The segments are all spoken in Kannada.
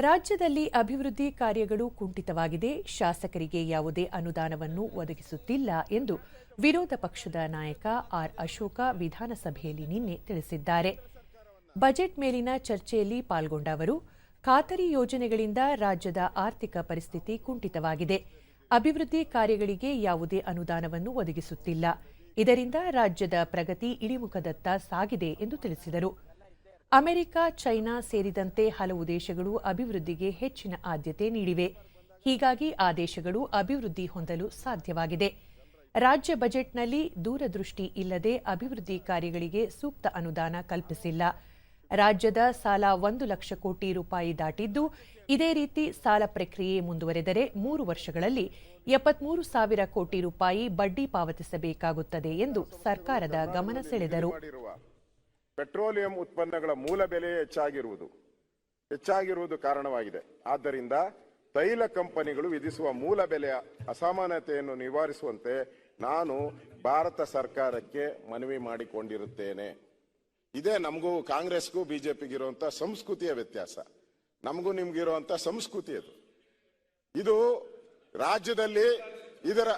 ರಾಜ್ಯದಲ್ಲಿ ಅಭಿವೃದ್ಧಿ ಕಾರ್ಯಗಳು ಕುಂಠಿತವಾಗಿದೆ. ಶಾಸಕರಿಗೆ ಯಾವುದೇ ಅನುದಾನವನ್ನು ಒದಗಿಸುತ್ತಿಲ್ಲ ಎಂದು ವಿರೋಧ ಪಕ್ಷದ ನಾಯಕ ಆರ್ ಅಶೋಕ ವಿಧಾನಸಭೆಯಲ್ಲಿ ನಿನ್ನೆ ತಿಳಿಸಿದ್ದಾರೆ. ಬಜೆಟ್ ಮೇಲಿನ ಚರ್ಚೆಯಲ್ಲಿ ಪಾಲ್ಗೊಂಡ ಅವರು, ಖಾತರಿ ಯೋಜನೆಗಳಿಂದ ರಾಜ್ಯದ ಆರ್ಥಿಕ ಪರಿಸ್ಥಿತಿ ಕುಂಠಿತವಾಗಿದೆ. ಅಭಿವೃದ್ಧಿ ಕಾರ್ಯಗಳಿಗೆ ಯಾವುದೇ ಅನುದಾನವನ್ನು ಒದಗಿಸುತ್ತಿಲ್ಲ. ಇದರಿಂದ ರಾಜ್ಯದ ಪ್ರಗತಿ ಇಳಿಮುಖದತ್ತ ಸಾಗಿದೆ ಎಂದು ತಿಳಿಸಿದರು. ಅಮೆರಿಕ, ಚೈನಾ ಸೇರಿದಂತೆ ಹಲವು ದೇಶಗಳು ಅಭಿವೃದ್ಧಿಗೆ ಹೆಚ್ಚಿನ ಆದ್ಯತೆ ನೀಡಿವೆ. ಹೀಗಾಗಿ ಆ ದೇಶಗಳು ಅಭಿವೃದ್ಧಿ ಹೊಂದಲು ಸಾಧ್ಯವಾಗಿದೆ. ರಾಜ್ಯ ಬಜೆಟ್ನಲ್ಲಿ ದೂರದೃಷ್ಟಿ ಇಲ್ಲದೆ ಅಭಿವೃದ್ಧಿ ಕಾರ್ಯಗಳಿಗೆ ಸೂಕ್ತ ಅನುದಾನ ಕಲ್ಪಿಸಿಲ್ಲ. ರಾಜ್ಯದ ಸಾಲ 1 ಲಕ್ಷ ಕೋಟಿ ರೂಪಾಯಿ ದಾಟಿದ್ದು, ಇದೇ ರೀತಿ ಸಾಲ ಪ್ರಕ್ರಿಯೆ ಮುಂದುವರೆದರೆ 3 ವರ್ಷಗಳಲ್ಲಿ 73 ಸಾವಿರ ಕೋಟಿ ರೂಪಾಯಿ ಬಡ್ಡಿ ಪಾವತಿಸಬೇಕಾಗುತ್ತದೆ ಎಂದು ಸರ್ಕಾರದ ಗಮನ ಸೆಳೆದರು. ಪೆಟ್ರೋಲಿಯಂ ಉತ್ಪನ್ನಗಳ ಮೂಲ ಬೆಲೆ ಹೆಚ್ಚಾಗಿರುವುದು ಕಾರಣವಾಗಿದೆ. ಆದ್ದರಿಂದ ತೈಲ ಕಂಪನಿಗಳು ವಿಧಿಸುವ ಮೂಲ ಬೆಲೆಯ ಅಸಮಾನತೆಯನ್ನು ನಿವಾರಿಸುವಂತೆ ನಾನು ಭಾರತ ಸರ್ಕಾರಕ್ಕೆ ಮನವಿ ಮಾಡಿಕೊಂಡಿರುತ್ತೇನೆ. ಇದೇ ನಮಗೂ ಕಾಂಗ್ರೆಸ್ಗೂ ಬಿಜೆಪಿಗಿರುವಂತಹ ಸಂಸ್ಕೃತಿಯ ವ್ಯತ್ಯಾಸ. ನಮಗೂ ನಿಮ್ಗಿರುವಂತಹ ಸಂಸ್ಕೃತಿ ಇದು ರಾಜ್ಯದಲ್ಲಿ ಇದರ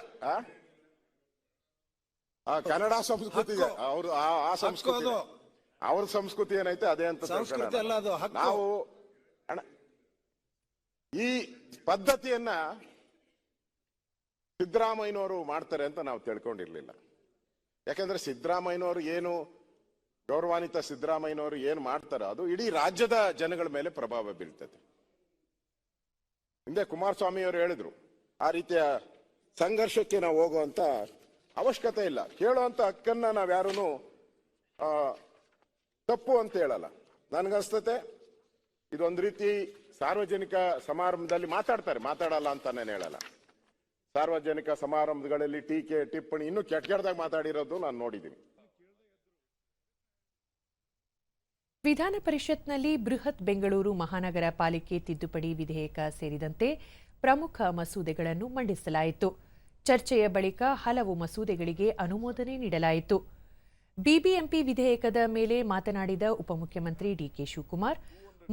ಕನ್ನಡ ಸಂಸ್ಕೃತಿ ಅವರು ಆ ಸಂಸ್ಕೃತಿ ಅವ್ರ ಸಂಸ್ಕೃತಿ ಏನೈತೆ ಅದೇ ಅಂತ ನಾವು ಈ ಪದ್ಧತಿಯನ್ನ ಸಿದ್ದರಾಮಯ್ಯನವರು ಮಾಡ್ತಾರೆ ಅಂತ ನಾವು ತಿಳ್ಕೊಂಡಿರ್ಲಿಲ್ಲ. ಯಾಕಂದ್ರೆ ಸಿದ್ದರಾಮಯ್ಯನವರು ಏನು ಗೌರವಾನ್ವಿತ ಸಿದ್ದರಾಮಯ್ಯನವರು ಏನು ಮಾಡ್ತಾರೋ ಅದು ಇಡೀ ರಾಜ್ಯದ ಜನಗಳ ಮೇಲೆ ಪ್ರಭಾವ ಬೀಳ್ತದೆ. ಹಿಂದೆ ಕುಮಾರಸ್ವಾಮಿ ಅವರು ಹೇಳಿದ್ರು, ಆ ರೀತಿಯ ಸಂಘರ್ಷಕ್ಕೆ ನಾವು ಹೋಗುವಂತ ಅವಶ್ಯಕತೆ ಇಲ್ಲ. ಕೇಳುವಂತ ಹಕ್ಕನ್ನ ನಾವ್ಯಾರೂ ತಪ್ಪು ಅಂತ ಹೇಳಲ್ಲ. ನನ್ಗನ್ಸ್ತತೆ ಇದೊಂದು ರೀತಿ ಸಾರ್ವಜನಿಕ ಸಮಾರಂಭದಲ್ಲಿ ಮಾತಾಡಲ್ಲ ಅಂತ ನಾನು ಹೇಳಲ್ಲ. ಸಾರ್ವಜನಿಕ ಸಮಾರಂಭಗಳಲ್ಲಿ ಟೀಕೆ ಟಿಪ್ಪಣಿ ಇನ್ನೂ ಕೆಟ್ಟದಾಗ ಮಾತಾಡಿರೋದು ನಾನು ನೋಡಿದ್ದೀನಿ. ವಿಧಾನ ಪರಿಷತ್ನಲ್ಲಿ ಬೃಹತ್ ಬೆಂಗಳೂರು ಮಹಾನಗರ ಪಾಲಿಕೆ ತಿದ್ದುಪಡಿ ವಿಧೇಯಕ ಸೇರಿದಂತೆ ಪ್ರಮುಖ ಮಸೂದೆಗಳನ್ನು ಮಂಡಿಸಲಾಯಿತು. ಚರ್ಚೆಯ ಬಳಿಕ ಹಲವು ಮಸೂದೆಗಳಿಗೆ ಅನುಮೋದನೆ ನೀಡಲಾಯಿತು. ಬಿಬಿಎಂಪಿ ವಿಧೇಯಕದ ಮೇಲೆ ಮಾತನಾಡಿದ ಉಪಮುಖ್ಯಮಂತ್ರಿ ಡಿಕೆ ಶಿವಕುಮಾರ್,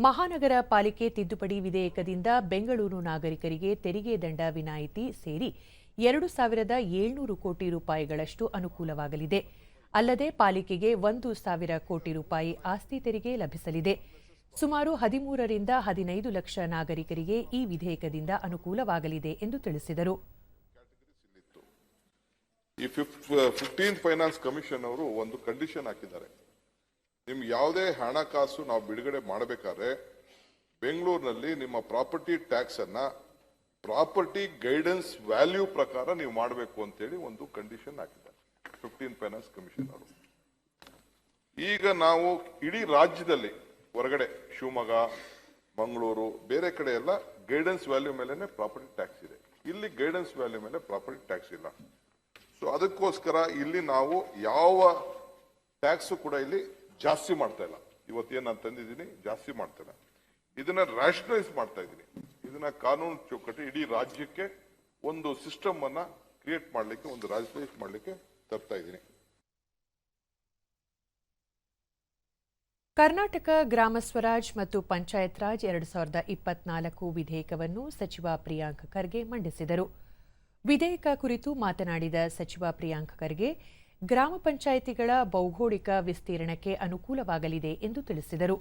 ಮಹಾನಗರ ಪಾಲಿಕೆ ತಿದ್ದುಪಡಿ ವಿಧೇಯಕದಿಂದ ಬೆಂಗಳೂರು ನಾಗರಿಕರಿಗೆ ತೆರಿಗೆ ದಂಡ ವಿನಾಯಿತಿ ಸೇರಿ 2,700 ಕೋಟಿ ರೂಪಾಯಿಗಳಷ್ಟು ಅನುಕೂಲವಾಗಲಿದೆ. ಅಲ್ಲದೆ ಪಾಲಿಕೆಗೆ 1,000 ಕೋಟಿ ರೂಪಾಯಿ ಆಸ್ತಿ ತೆರಿಗೆ ಲಭಿಸಲಿದೆ. ಸುಮಾರು 13 ರಿಂದ 15 ಲಕ್ಷ ನಾಗರಿಕರಿಗೆ ಈ ವಿಧೇಯಕದಿಂದ ಅನುಕೂಲವಾಗಲಿದೆ ಎಂದು ತಿಳಿಸಿದರು. ಈ 15th ಫೈನಾನ್ಸ್ ಕಮಿಷನ್ ಅವರು ಒಂದು ಕಂಡೀಷನ್ ಹಾಕಿದ್ದಾರೆ. ನಿಮ್ಗೆ ಯಾವುದೇ ಹಣಕಾಸು ನಾವು ಬಿಡುಗಡೆ ಮಾಡಬೇಕಾದ್ರೆ ಬೆಂಗಳೂರಿನಲ್ಲಿ ನಿಮ್ಮ ಪ್ರಾಪರ್ಟಿ ಟ್ಯಾಕ್ಸ್ ಅನ್ನ ಪ್ರಾಪರ್ಟಿ ಗೈಡೆನ್ಸ್ ವ್ಯಾಲ್ಯೂ ಪ್ರಕಾರ ನೀವು ಮಾಡಬೇಕು ಅಂತೇಳಿ ಒಂದು ಕಂಡೀಷನ್ ಹಾಕಿದ್ದಾರೆ 15th ಫೈನಾನ್ಸ್ ಕಮಿಷನ್ ಅವರು. ಈಗ ನಾವು ಇಡೀ ರಾಜ್ಯದಲ್ಲಿ ಹೊರಗಡೆ ಶಿವಮೊಗ್ಗ, ಮಂಗಳೂರು, ಬೇರೆ ಕಡೆ ಎಲ್ಲ ಗೈಡೆನ್ಸ್ ವ್ಯಾಲ್ಯೂ ಮೇಲೆನೆ ಪ್ರಾಪರ್ಟಿ ಟ್ಯಾಕ್ಸ್ ಇದೆ. ಇಲ್ಲಿ ಗೈಡೆನ್ಸ್ ವ್ಯಾಲ್ಯೂ ಮೇಲೆ ಪ್ರಾಪರ್ಟಿ ಟ್ಯಾಕ್ಸ್ ಇಲ್ಲ. ಸೊ ಅದಕ್ಕೋಸ್ಕರ ಇಲ್ಲಿ ನಾವು ಯಾವ ಟ್ಯಾಕ್ಸ್ ಕೂಡ ಇಲ್ಲಿ ಜಾಸ್ತಿ ಮಾಡ್ತಾ ಇಲ್ಲ. ಇವತ್ತೇನು ನಾನು ತಂದಿದ್ದೀನಿ ಜಾಸ್ತಿ ಮಾಡ್ತಾ ಇಲ್ಲ. ಇದನ್ನ ರ್ಯಾಷನಲೈಸ್ ಮಾಡ್ತಾ ಇದ್ದೀನಿ. ಇದನ್ನ ಕಾನೂನು ಚೌಕಟ್ಟು ಇಡೀ ರಾಜ್ಯಕ್ಕೆ ಒಂದು ಸಿಸ್ಟಮ್ ಅನ್ನ ಕ್ರಿಯೇಟ್ ಮಾಡಲಿಕ್ಕೆ, ಒಂದು ರ್ಯಾಷನಲೈಸ್ ಮಾಡಲಿಕ್ಕೆ ತರ್ತಾ ಇದ್ದೀನಿ. ಕರ್ನಾಟಕ ಗ್ರಾಮ ಸ್ವರಾಜ್ ಮತ್ತು ಪಂಚಾಯತ್ ರಾಜ್ 2024 ವಿಧೇಯಕವನ್ನು ಸಚಿವ ಪ್ರಿಯಾಂಕ್ ಖರ್ಗೆ ಮಂಡಿಸಿದರು. ವಿಧೇಯಕ ಕುರಿತು ಮಾತನಾಡಿದ ಸಚಿವ ಪ್ರಿಯಾಂಕ್ ಖರ್ಗೆ, ಗ್ರಾಮ ಪಂಚಾಯಿತಿಗಳ ಭೌಗೋಳಿಕ ವಿಸ್ತೀರ್ಣಕ್ಕೆ ಅನುಕೂಲವಾಗಲಿದೆ ಎಂದು ತಿಳಿಸಿದರು.